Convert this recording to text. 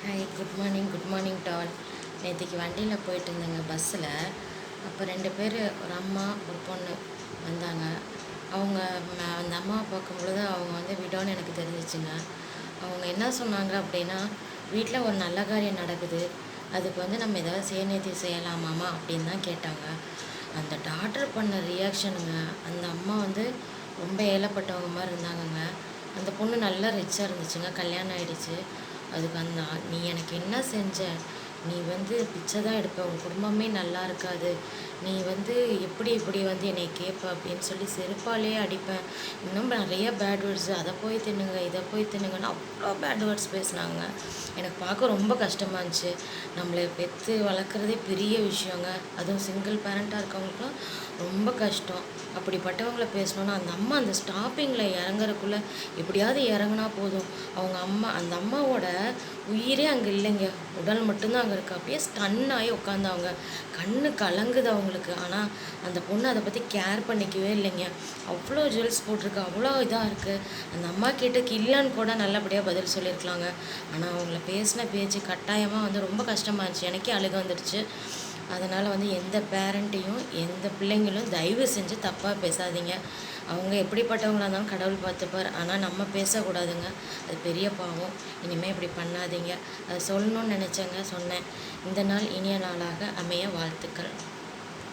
Hi, good morning to all. நேற்றுக்கு வண்டியில் போயிட்டு இருந்தேங்க பஸ்ஸில். அப்போ 2 பேர், ஒரு அம்மா ஒரு பொண்ணு வந்தாங்க. அவங்க அந்த அம்மாவை பார்க்கும்பொழுது அவங்க விடோன்னு எனக்கு தெரிஞ்சிச்சுங்க. அவங்க என்ன சொன்னாங்க அப்படின்னா, வீட்டில் ஒரு நல்ல காரியம் நடக்குது, அதுக்கு நம்ம ஏதாவது சேநீதி செய்யலாமாம்மா அப்படின்னு தான் கேட்டாங்க. அந்த டாக்டர் பண்ண ரியாக்ஷனுங்க, அந்த அம்மா ரொம்ப ஏழப்பட்டவங்க மாதிரி இருந்தாங்கங்க. அந்த பொண்ணு நல்லா ரிச்சாக இருந்துச்சுங்க, கல்யாணம் ஆகிடுச்சு. அதுக்கு நீ எனக்கு என்ன செஞ்ச, நீ பிச்சை தான் எடுப்ப, உன் குடும்பமே நல்லா இருக்காது, நீ எப்படி இப்படி என்னை கேட்ப அப்படின்னு சொல்லி செருப்பாலே அடிப்பேன். இன்னும் நிறைய பேட் வேர்ட்ஸு, அதை போய் தின்னுங்க இதை போய் தின்னுங்கன்னு அவ்வளோ பேட் வேர்ட்ஸ் பேசினாங்க. எனக்கு பார்க்க ரொம்ப கஷ்டமாக இருந்துச்சு. நம்மளை பெற்று வளர்க்குறதே பெரிய விஷயங்க, அதுவும் சிங்கிள் பேரண்ட்டாக இருக்கவங்களுக்குலாம் ரொம்ப கஷ்டம். அப்படிப்பட்டவங்கள பேசணுன்னா அந்த அம்மா அந்த ஸ்டாப்பிங்கில் இறங்குறக்குள்ளே எப்படியாவது இறங்குனா போதும். அந்த அம்மாவோட உயிரே அங்கே இல்லைங்க, உடல் மட்டும்தான் அங்கே இருக்குது. அப்படியே ஸ்டன் ஆகி உட்காந்தவங்க, கண்ணு கலங்குது அவங்களுக்கு. ஆனால் அந்த பொண்ணு அதை பற்றி கேர் பண்ணிக்கவே இல்லைங்க. அவ்வளோ ஜுவல்ஸ் போட்டிருக்கு, அவ்வளோ இதாக இருக்குது. அந்த அம்மா கேட்டுக்கு இல்லைன்னு கூட நல்லபடியாக பதில் சொல்லியிருக்கலாங்க. ஆனால் அவங்கள பேசின பேச்சு கட்டாயமாக ரொம்ப கஷ்டமாக இருந்துச்சு. எனக்கே அழுக வந்துடுச்சு. அதனால் எந்த பேரண்ட்டையும் எந்த பிள்ளைங்களும் தயவு செஞ்சு தப்பாக பேசாதீங்க. அவங்க எப்படிப்பட்டவங்களாக இருந்தாலும் கடவுள் பார்த்துப்பார். ஆனால் நம்ம பேசக்கூடாதுங்க, அது பெரிய பாவம். இனிமேல் இப்படி பண்ணாதீங்க. அதை சொல்லணும்னு நினச்சேங்க, சொன்னேன். இந்த நாள் இனிய நாளாக அமைய வாழ்த்துக்கள்.